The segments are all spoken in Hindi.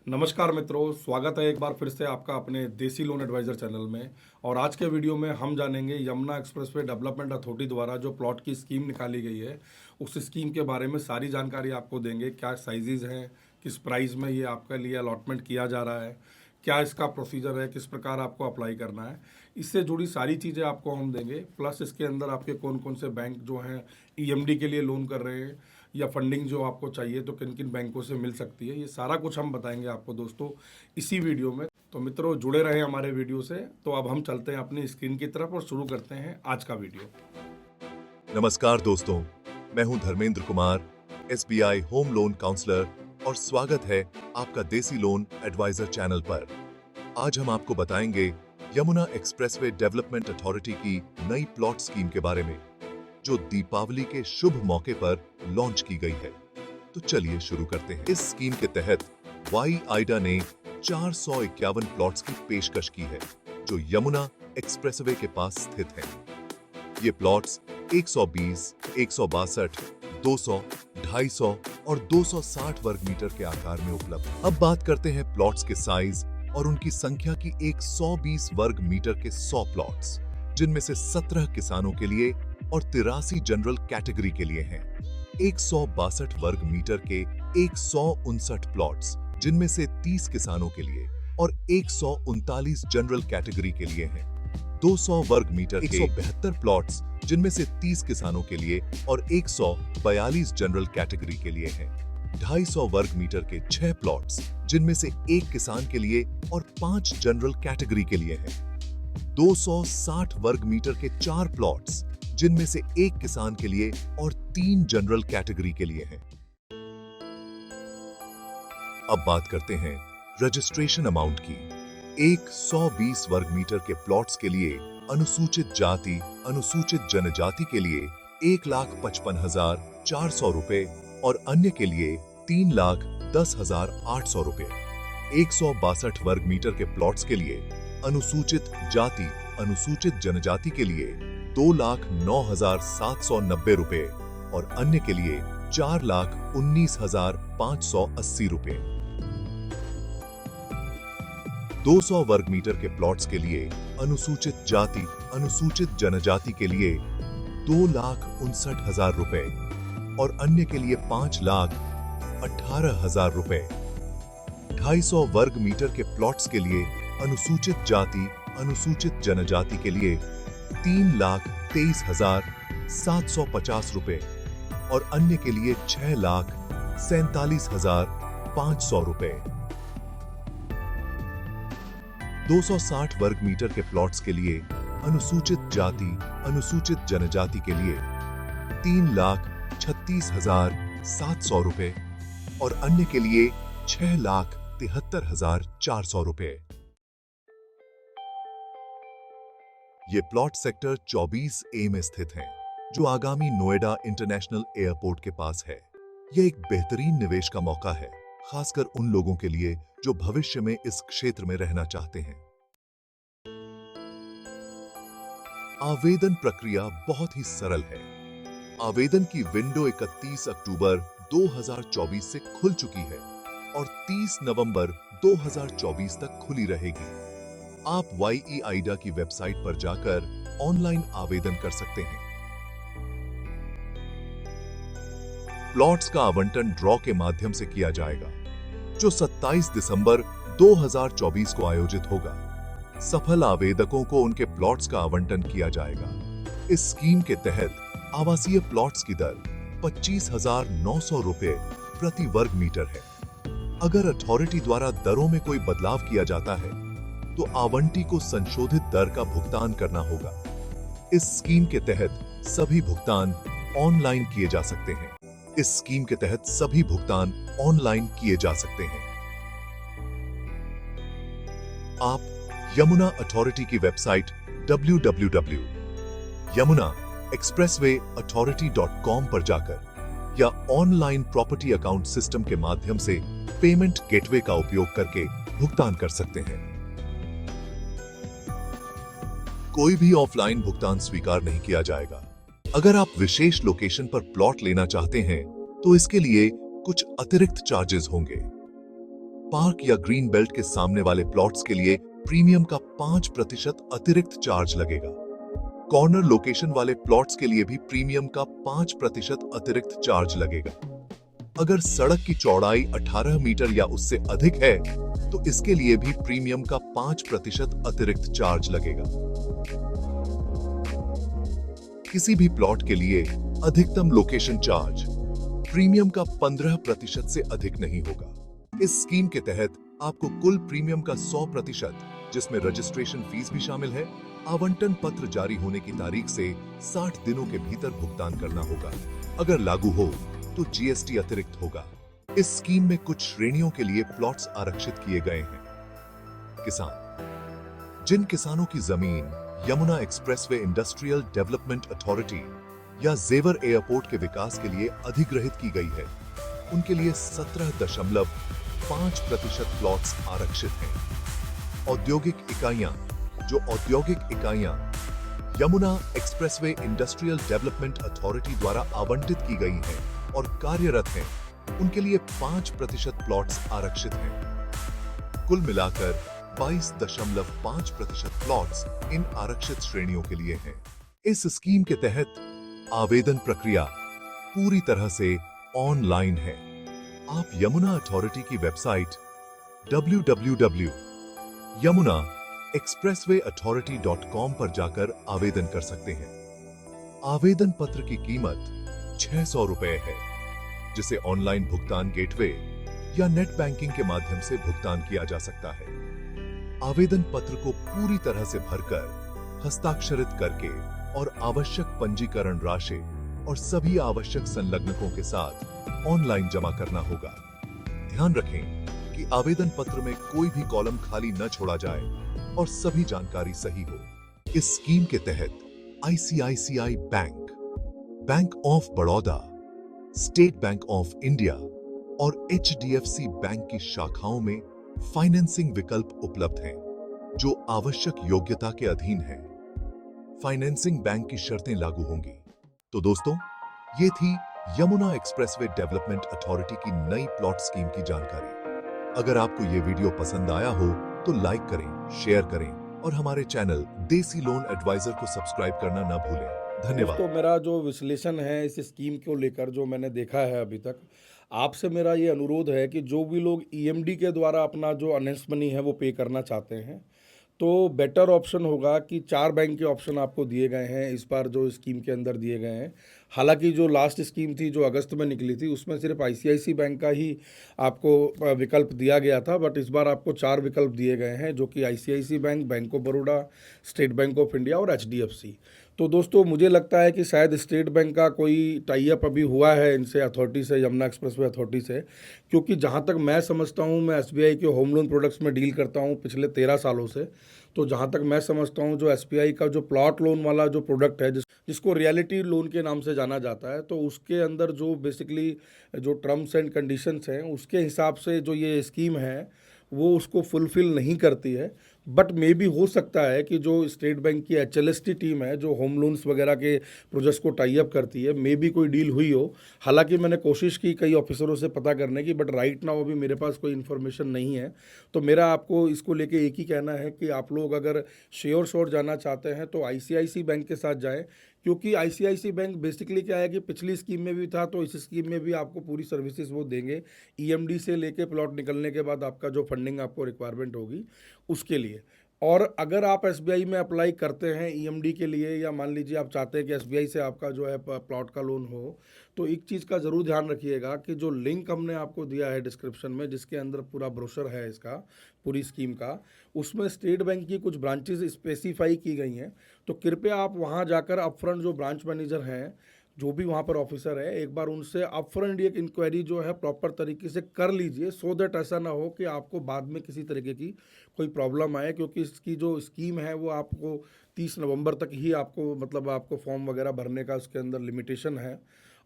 नमस्कार मित्रों, स्वागत है एक बार फिर से आपका अपने देसी लोन एडवाइज़र चैनल में। और आज के वीडियो में हम जानेंगे यमुना एक्सप्रेसवे डेवलपमेंट अथॉरिटी द्वारा जो प्लॉट की स्कीम निकाली गई है, उस स्कीम के बारे में सारी जानकारी आपको देंगे। क्या साइजेज़ हैं, किस प्राइस में ये आपके लिए अलॉटमेंट किया जा रहा है, क्या इसका प्रोसीजर है, किस प्रकार आपको अप्लाई करना है, इससे जुड़ी सारी चीज़ें आपको हम देंगे। प्लस इसके अंदर आपके कौन कौन से बैंक जो हैं ईएमडी के लिए लोन कर रहे हैं, या फंडिंग जो आपको चाहिए तो किन किन बैंकों से मिल सकती है, ये सारा कुछ हम बताएंगे आपको दोस्तों इसी वीडियो में। तो मित्रों जुड़े रहें हमारे वीडियो से। तो अब हम चलते हैं अपनी स्क्रीन की तरफ और शुरू करते हैं आज का वीडियो। नमस्कार दोस्तों, मैं हूं Dharmendra Kumar, SBI home loan counsellor, और स्वागत है आपका देसी लोन एडवाइजर चैनल पर। आज हम आपको बताएंगे यमुना एक्सप्रेसवे डेवलपमेंट अथॉरिटी की नई प्लॉट स्कीम के बारे में, जो दीपावली के शुभ मौके पर लॉन्च की गई है। तो चलिए शुरू करते हैं। इस स्कीम के तहत वाई आइडा ने 451 प्लॉट्स की पेशकश की है, जो यमुना एक्सप्रेसवे के पास स्थित हैं। ये प्लॉट्स 120, 162, 200, 250 और 260 वर्ग मीटर के आकार में उपलब्ध। अब बात करते हैं प्लॉट्स के साइज और उनकी संख्या की। 120 वर्ग मीटर के 100 प्लॉट्स, जिनमें से 17 किसानों के लिए और 83 जनरल कैटेगरी के लिए हैं। 162 वर्ग मीटर के 159 प्लॉट्स, जिनमें से 30 किसानों के लिए और 139 जनरल कैटेगरी के लिए हैं। 200 वर्ग मीटर के 172 प्लॉट्स, जिनमें से 30 किसानों के लिए और 142 जनरल कैटेगरी के लिए हैं। 250 वर्ग मीटर के 6 प्लॉट्स, जिनमें से 1 किसान के लिए और 5 जनरल कैटेगरी के लिए हैं। 260 वर्ग मीटर के 4 प्लॉट्स, जिनमें से 1 किसान के लिए और 3 जनरल कैटेगरी के लिए हैं। अब बात करते हैं रजिस्ट्रेशन अमाउंट की। 120 वर्ग मीटर के प्लॉट्स के लिए अनुसूचित जाति, अनुसूचित जनजाति के लिए 1,55,400 रुपए और अन्य के लिए 3,10,800 रुपए। 162 वर्ग मीटर के प्लॉट्स के लिए अनुसूचित जाति, अनुसूचित जनजाति के लिए 2,09,790 रुपए और अन्य के लिए 4,19,580 रुपए। 200 वर्ग मीटर के प्लॉट्स के लिए अनुसूचित जाति, अनुसूचित जनजाति के लिए 2,59,000 रुपए और अन्य के लिए 5,18,000 रुपए। 250 वर्ग मीटर के प्लॉट्स के लिए अनुसूचित जाति, अनुसूचित जनजाति के लिए 3,23,750 रुपए और अन्य के लिए 6,47,500 रुपए। 260 वर्ग मीटर के प्लॉट्स के लिए अनुसूचित जाति, अनुसूचित जनजाति के लिए 3,36,700 रुपए और अन्य के लिए 6,73,400 रुपए। ये प्लॉट सेक्टर 24A में स्थित हैं, जो आगामी नोएडा इंटरनेशनल एयरपोर्ट के पास है। यह एक बेहतरीन निवेश का मौका है, खासकर उन लोगों के लिए जो भविष्य में इस क्षेत्र में रहना चाहते हैं। आवेदन प्रक्रिया बहुत ही सरल है। आवेदन की विंडो 31 अक्टूबर 2024 से खुल चुकी है और 30 नवंबर 2024 तक खुली रहेगी। आप वाई आइडा की वेबसाइट पर जाकर ऑनलाइन आवेदन कर सकते हैं। प्लॉट्स का आवंटन ड्रॉ के माध्यम से किया जाएगा, जो 27 दिसंबर 2024 को आयोजित होगा। सफल आवेदकों को उनके प्लॉट्स का आवंटन किया जाएगा। इस स्कीम के तहत आवासीय प्लॉट्स की दर 25,900 रुपए प्रति वर्ग मीटर है। अगर अथॉरिटी द्वारा दरों में कोई बदलाव किया जाता है, तो आवंटी को संशोधित दर का भुगतान करना होगा। इस स्कीम के तहत सभी भुगतान ऑनलाइन किए जा सकते हैं। इस स्कीम के तहत सभी भुगतान ऑनलाइन किए जा सकते हैं। आप यमुना अथॉरिटी की वेबसाइट www.yamunaexpresswayauthority.com पर जाकर या ऑनलाइन प्रॉपर्टी अकाउंट सिस्टम के माध्यम से पेमेंट गेटवे का उपयोग करके भुगतान कर सकते हैं। कोई भी ऑफलाइन भुगतान स्वीकार नहीं किया जाएगा। अगर आप विशेष लोकेशन पर प्लॉट लेना चाहते हैं, तो इसके लिए कुछ अतिरिक्त चार्जेस होंगे। पार्क या ग्रीन बेल्ट के सामने वाले प्लॉट्स के लिए प्रीमियम का 5% अतिरिक्त चार्ज लगेगा। कॉर्नर लोकेशन वाले प्लॉट्स के लिए भी प्रीमियम का 5% अतिरिक्त चार्ज लगेगा। अगर सड़क की चौड़ाई 18 मीटर या उससे अधिक है तो इसके लिए भी प्रीमियम का 5% अतिरिक्त चार्ज लगेगा। किसी भी प्लॉट के लिए अधिकतम लोकेशन चार्ज प्रीमियम का 15% से अधिक नहीं होगा। इस स्कीम के तहत आपको कुल प्रीमियम का 100%, जिसमें रजिस्ट्रेशन फीस भी शामिल है, आवंटन पत्र जारी होने की तारीख से 60 दिनों के भीतर भुगतान करना होगा। अगर लागू हो तो जीएसटी अतिरिक्त होगा। इस स्कीम में कुछ श्रेणियों के लिए प्लॉट्स आरक्षित किए गए हैं। किसान, जिन किसानों की जमीन Yamuna expressway industrial development authority या जेवर एयरपोर्ट के विकास के लिए अधिग्रहित की गई है, उनके लिए 17.5% प्लॉट्स आरक्षित हैं। औद्योगिक इकाइयां, जो औद्योगिक इकाइयां Yamuna expressway industrial development authority द्वारा आवंटित की गई हैं और कार्यरत हैं, उनके लिए 5% प्लॉट्स आरक्षित हैं। कुल मिलाकर 22.5% प्लॉट्स इन आरक्षित श्रेणियों के लिए हैं। इस स्कीम के तहत आवेदन प्रक्रिया पूरी तरह से ऑनलाइन है। आप यमुना अथॉरिटी की वेबसाइट www.yamunaexpresswayauthority.com पर जाकर आवेदन कर सकते हैं। आवेदन पत्र की कीमत 600 रुपए है, जिसे ऑनलाइन भुगतान गेटवे या नेट बैंकिंग के माध्यम से भुगतान किया जा सकता है। आवेदन पत्र को पूरी तरह से भरकर, हस्ताक्षरित करके और आवश्यक पंजीकरण राशि और सभी आवश्यक संलग्नकों के साथ ऑनलाइन जमा करना होगा। ध्यान रखें कि आवेदन पत्र में कोई भी कॉलम खाली न छोड़ा जाए और सभी जानकारी सही हो। इस स्कीम के तहत आईसीआईसीआई बैंक, बैंक ऑफ बड़ौदा, स्टेट बैंक ऑफ इंडिया और एचडीएफसी बैंक की शाखाओं में फाइनेंसिंग विकल्प उपलब्ध हैं, जो आवश्यक योग्यता के अधीन हैं। फाइनेंसिंग बैंक की शर्तें लागू होंगी। तो दोस्तों, ये थी यमुना एक्सप्रेसवे डेवलपमेंट अथॉरिटी की नई प्लॉट स्कीम की जानकारी। अगर आपको ये वीडियो पसंद आया हो तो लाइक करें, शेयर करें और हमारे चैनल देसी लोन एडवाइजर को सब्सक्राइब करना ना भूलें। धन्यवाद। तो मेरा जो विश्लेषण है इस स्कीम को लेकर जो मैंने देखा है अभी तक, आपसे मेरा ये अनुरोध है कि जो भी लोग ईएमडी के द्वारा अपना जो अर्नेस्ट मनी है वो पे करना चाहते हैं, तो बेटर ऑप्शन होगा कि 4 बैंक के ऑप्शन आपको दिए गए हैं इस बार जो स्कीम के अंदर दिए गए हैं। हालांकि जो लास्ट स्कीम थी जो अगस्त में निकली थी उसमें सिर्फ आईसीआईसी बैंक का ही आपको विकल्प दिया गया था, बट इस बार आपको 4 विकल्प दिए गए हैं, जो कि आईसीआईसी बैंक, बैंक ऑफ बड़ौदा, स्टेट बैंक ऑफ इंडिया और एचडीएफसी। तो दोस्तों, मुझे लगता है कि शायद स्टेट बैंक का कोई टाई अप अभी हुआ है इनसे, अथॉरिटी से, यमुना एक्सप्रेसवे अथॉरिटी से, क्योंकि जहाँ तक मैं समझता हूँ, मैं एसबीआई के होम लोन प्रोडक्ट्स में डील करता हूँ पिछले 13 सालों से। तो जहाँ तक मैं समझता हूँ, जो एसबीआई का जो प्लॉट लोन वाला जो प्रोडक्ट है, जिसको रियलिटी लोन के नाम से जाना जाता है, तो उसके अंदर जो बेसिकली जो टर्म्स एंड कंडीशंस हैं उसके हिसाब से जो ये स्कीम है वो उसको फुलफिल नहीं करती है। बट मे भी हो सकता है कि जो स्टेट बैंक की एचएलएसटी टीम है जो होम लोन्स वगैरह के प्रोजेक्ट्स को टाई अप करती है, मे भी कोई डील हुई हो। हालांकि मैंने कोशिश की कई ऑफिसरों से पता करने की, बट राइट नाउ अभी मेरे पास कोई इन्फॉर्मेशन नहीं है। तो मेरा आपको इसको लेके एक ही कहना है कि आप लोग अगर श्योर जाना चाहते हैं तो आईसीआईसी बैंक के साथ जाएं, क्योंकि आईसीआईसी बैंक बेसिकली क्या है कि पिछली स्कीम में भी था, तो इस स्कीम में भी आपको पूरी सर्विसेज वो देंगे, ईएमडी से लेके प्लॉट निकलने के बाद आपका जो फंडिंग आपको रिक्वायरमेंट होगी उसके लिए। और अगर आप एसबीआई में अप्लाई करते हैं ईएमडी के लिए, या मान लीजिए आप चाहते हैं कि एसबीआई से आपका जो है प्लॉट का लोन हो, तो एक चीज़ का ज़रूर ध्यान रखिएगा कि जो लिंक हमने आपको दिया है डिस्क्रिप्शन में, जिसके अंदर पूरा ब्रोशर है इसका, पूरी स्कीम का, उसमें स्टेट बैंक की कुछ ब्रांचेस स्पेसिफाई की गई हैं। तो कृपया आप वहाँ जाकर अपफ्रंट जो ब्रांच मैनेजर हैं, जो भी वहाँ पर ऑफिसर है, एक बार उनसे अपफ्रंट एक इंक्वायरी जो है प्रॉपर तरीके से कर लीजिए, सो दैट ऐसा ना हो कि आपको बाद में किसी तरीके की कोई प्रॉब्लम आए, क्योंकि इसकी जो स्कीम है वो आपको 30 नवंबर तक ही आपको मतलब आपको फॉर्म वगैरह भरने का उसके अंदर लिमिटेशन है,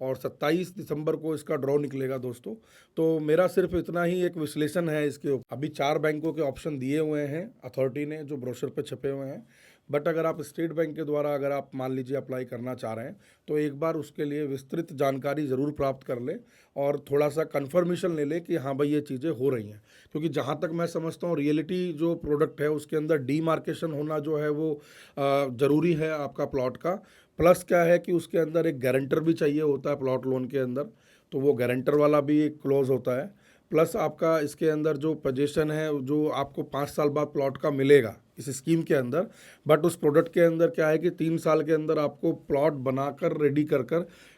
और 27 दिसंबर को इसका ड्रॉ निकलेगा दोस्तों। तो मेरा सिर्फ इतना ही एक विश्लेषण है इसके ऊपर। अभी 4 बैंकों के ऑप्शन दिए हुए हैं अथॉरिटी ने, जो ब्रोशर पे छपे हुए हैं। बट अगर आप स्टेट बैंक के द्वारा अगर आप मान लीजिए अप्लाई करना चाह रहे हैं तो एक बार उसके लिए विस्तृत जानकारी ज़रूर प्राप्त कर लें और थोड़ा सा कन्फर्मेशन ले लें कि हाँ भाई ये चीज़ें हो रही हैं, क्योंकि जहाँ तक मैं समझता हूँ रियलिटी जो प्रोडक्ट है उसके अंदर डीमार्केशन होना जो है वो ज़रूरी है आपका प्लॉट का। प्लस क्या है कि उसके अंदर एक गारंटर भी चाहिए होता है प्लॉट लोन के अंदर, तो वो गारंटर वाला भी एक क्लोज होता है। प्लस आपका इसके अंदर जो पोजीशन है जो आपको 5 साल बाद प्लॉट का मिलेगा इस स्कीम के अंदर, बट उस प्रोडक्ट के अंदर क्या है कि 3 साल के अंदर आपको प्लॉट बनाकर रेडी कर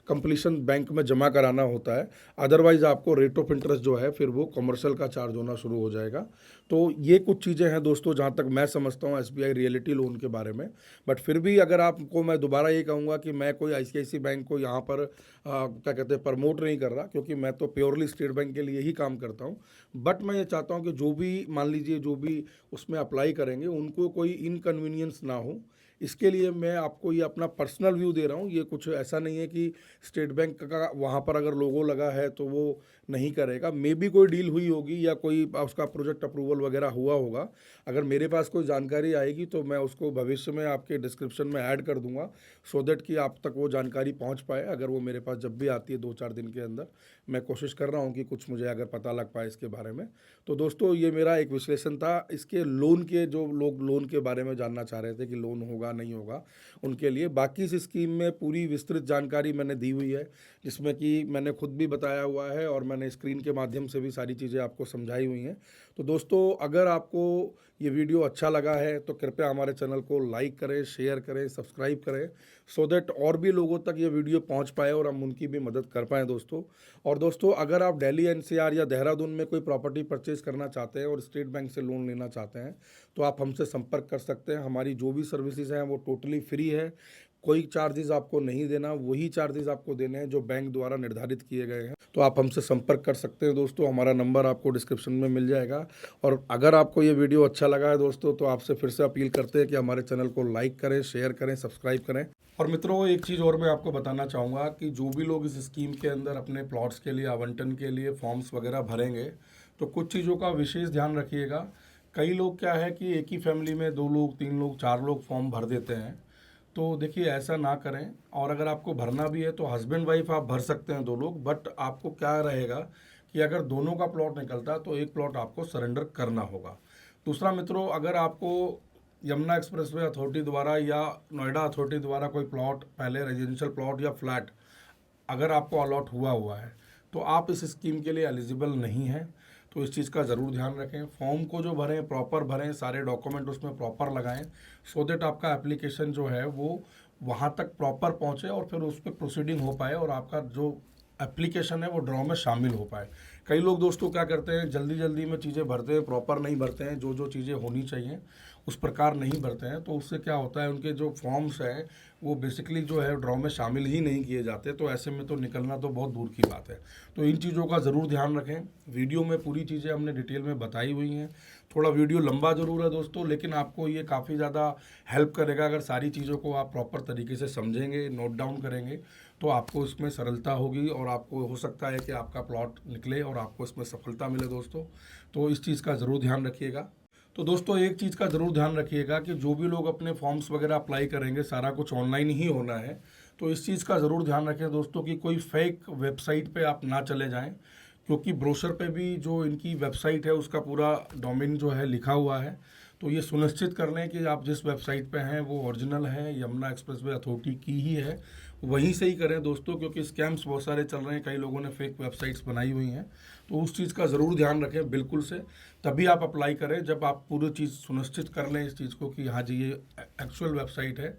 कंप्लीशन बैंक में जमा कराना होता है। अदरवाइज आपको रेट ऑफ इंटरेस्ट जो है फिर वो कमर्शियल का चार्ज होना शुरू हो जाएगा। तो ये कुछ चीज़ें हैं दोस्तों जहाँ तक मैं समझता हूँ SBI रियलिटी लोन के बारे में। बट फिर भी अगर आपको मैं दोबारा ये कहूँगा कि मैं कोई ICICI बैंक को यहाँ पर क्या कहते हैं प्रमोट नहीं कर रहा, क्योंकि मैं तो प्योरली स्टेट बैंक के लिए ही काम करता हूँ। बट मैं ये चाहता हूँ कि जो भी मान लीजिए जो भी उसमें अप्लाई करेंगे उनको कोई इनकन्वीनियंस ना हो, इसके लिए मैं आपको ये अपना पर्सनल व्यू दे रहा हूँ। ये कुछ ऐसा नहीं है कि स्टेट बैंक का वहाँ पर अगर लोगो लगा है तो वो नहीं करेगा। मे बी कोई डील हुई होगी या कोई उसका प्रोजेक्ट अप्रूवल वगैरह हुआ होगा। अगर मेरे पास कोई जानकारी आएगी तो मैं उसको भविष्य में आपके डिस्क्रिप्शन में ऐड कर दूंगा, सो दैट कि आप तक वो जानकारी पहुँच पाए। अगर वो मेरे पास जब भी आती है 2-4 दिन के अंदर, मैं कोशिश कर रहा हूँ कि कुछ मुझे अगर पता लग पाए इसके बारे में। तो दोस्तों ये मेरा एक विश्लेषण था इसके लोन के, जो लोग लोन के बारे में जानना चाह रहे थे कि लोन होगा नहीं होगा उनके लिए। बाकी इस स्कीम में पूरी विस्तृत जानकारी मैंने दी हुई है, जिसमें कि मैंने खुद भी बताया हुआ है और मैंने स्क्रीन के माध्यम से भी सारी चीज़ें आपको समझाई हुई हैं। तो दोस्तों अगर आपको ये वीडियो अच्छा लगा है तो कृपया हमारे चैनल को लाइक करें, शेयर करें, सब्सक्राइब करें, सो दैट और भी लोगों तक ये वीडियो पहुंच पाए और हम उनकी भी मदद कर पाएँ दोस्तों। और दोस्तों अगर आप दिल्ली NCR या देहरादून में कोई प्रॉपर्टी परचेज़ करना चाहते हैं और स्टेट बैंक से लोन लेना चाहते हैं तो आप हमसे संपर्क कर सकते हैं। हमारी जो भी सर्विसेज हैं वो टोटली फ्री है, कोई चार्जेस आपको नहीं देना, वही चार्जेस आपको देने हैं जो बैंक द्वारा निर्धारित किए गए हैं। तो आप हमसे संपर्क कर सकते हैं दोस्तों, हमारा नंबर आपको डिस्क्रिप्शन में मिल जाएगा। और अगर आपको ये वीडियो अच्छा लगा है दोस्तों तो आपसे फिर से अपील करते हैं कि हमारे चैनल को लाइक करें, शेयर करें, सब्सक्राइब करें। और मित्रों एक चीज़ और मैं आपको बताना चाहूँगा कि जो भी लोग इस स्कीम के अंदर अपने प्लॉट्स के लिए आवंटन के लिए फॉर्म्स वगैरह भरेंगे तो कुछ चीज़ों का विशेष ध्यान रखिएगा। कई लोग क्या है कि एक ही फैमिली में 2 लोग, 3 लोग, 4 लोग फॉर्म भर देते हैं। तो देखिए ऐसा ना करें, और अगर आपको भरना भी है तो हस्बैंड वाइफ आप भर सकते हैं 2 लोग। बट आपको क्या रहेगा कि अगर दोनों का प्लॉट निकलता है तो एक प्लॉट आपको सरेंडर करना होगा। दूसरा मित्रों, अगर आपको यमुना एक्सप्रेसवे अथॉरिटी द्वारा या नोएडा अथॉरिटी द्वारा कोई प्लॉट, पहले रेजिडेंशियल प्लॉट या फ्लैट अगर आपको अलॉट हुआ है तो आप इस स्कीम के लिए एलिजिबल नहीं हैं। तो इस चीज़ का ज़रूर ध्यान रखें। फॉर्म को जो भरें प्रॉपर भरें, सारे डॉक्यूमेंट उसमें प्रॉपर लगाएं, सो दैट आपका एप्लीकेशन जो है वो वहाँ तक प्रॉपर पहुँचे और फिर उस पर प्रोसीडिंग हो पाए और आपका जो एप्लीकेशन है वो ड्रॉ में शामिल हो पाए। कई लोग दोस्तों क्या करते हैं, जल्दी जल्दी में चीज़ें भरते हैं, प्रॉपर नहीं भरते हैं, जो जो चीज़ें होनी चाहिए उस प्रकार नहीं भरते हैं। तो उससे क्या होता है, उनके जो फॉर्म्स हैं वो बेसिकली जो है ड्रॉ में शामिल ही नहीं किए जाते। तो ऐसे में तो निकलना तो बहुत दूर की बात है। तो इन चीज़ों का ज़रूर ध्यान रखें। वीडियो में पूरी चीज़ें हमने डिटेल में बताई हुई हैं। थोड़ा वीडियो लंबा ज़रूर है दोस्तों, लेकिन आपको ये काफ़ी ज़्यादा हेल्प करेगा। अगर सारी चीज़ों को आप प्रॉपर तरीके से समझेंगे, नोट डाउन करेंगे तो आपको इसमें सरलता होगी और आपको हो सकता है कि आपका प्लॉट निकले और आपको इसमें सफलता मिले दोस्तों। तो इस चीज़ का ज़रूर ध्यान रखिएगा। तो दोस्तों एक चीज़ का ज़रूर ध्यान रखिएगा कि जो भी लोग अपने फॉर्म्स वगैरह अप्लाई करेंगे सारा कुछ ऑनलाइन ही होना है। तो इस चीज़ का ज़रूर ध्यान रखें दोस्तों कि कोई फेक वेबसाइट पे आप ना चले जाएं, क्योंकि ब्रोशर पे भी जो इनकी वेबसाइट है उसका पूरा डोमेन जो है लिखा हुआ है। तो ये सुनिश्चित कर लें कि आप जिस वेबसाइट पे हैं वो ओरिजिनल है, यमुना एक्सप्रेसवे अथॉरिटी की ही है, वहीं से ही करें दोस्तों, क्योंकि स्कैम्स बहुत सारे चल रहे हैं, कई लोगों ने फेक वेबसाइट्स बनाई हुई हैं। तो उस चीज़ का ज़रूर ध्यान रखें बिल्कुल से, तभी आप अप्लाई करें जब आप पूरी चीज़ सुनिश्चित कर लें इस चीज़ को कि हाँ जी ये एक्चुअल वेबसाइट है,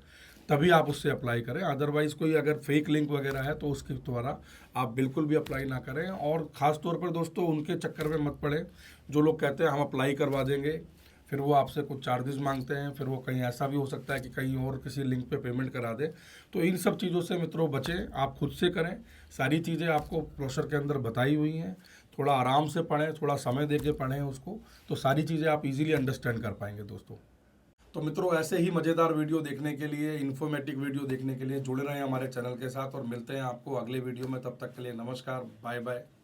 तभी आप उससे अप्लाई करें। अदरवाइज़ कोई अगर फेक लिंक वगैरह है तो उसके द्वारा आप बिल्कुल भी अप्लाई ना करें। और ख़ास तौर पर दोस्तों उनके चक्कर में मत पड़े जो लोग कहते हैं हम अप्लाई करवा देंगे, फिर वो आपसे कुछ चार्जेस मांगते हैं, फिर वो कहीं ऐसा भी हो सकता है कि कहीं और किसी लिंक पे पेमेंट करा दे। तो इन सब चीज़ों से मित्रों बचें, आप खुद से करें। सारी चीज़ें आपको ब्रोशर के अंदर बताई हुई हैं, थोड़ा आराम से पढ़ें, थोड़ा समय दे के पढ़ें उसको, तो सारी चीज़ें आप इजीली अंडरस्टैंड कर पाएंगे दोस्तों। तो मित्रों ऐसे ही मज़ेदार वीडियो देखने के लिए, इन्फॉर्मेटिव वीडियो देखने के लिए जुड़े रहें हमारे चैनल के साथ और मिलते हैं आपको अगले वीडियो में। तब तक के लिए नमस्कार, बाय बाय।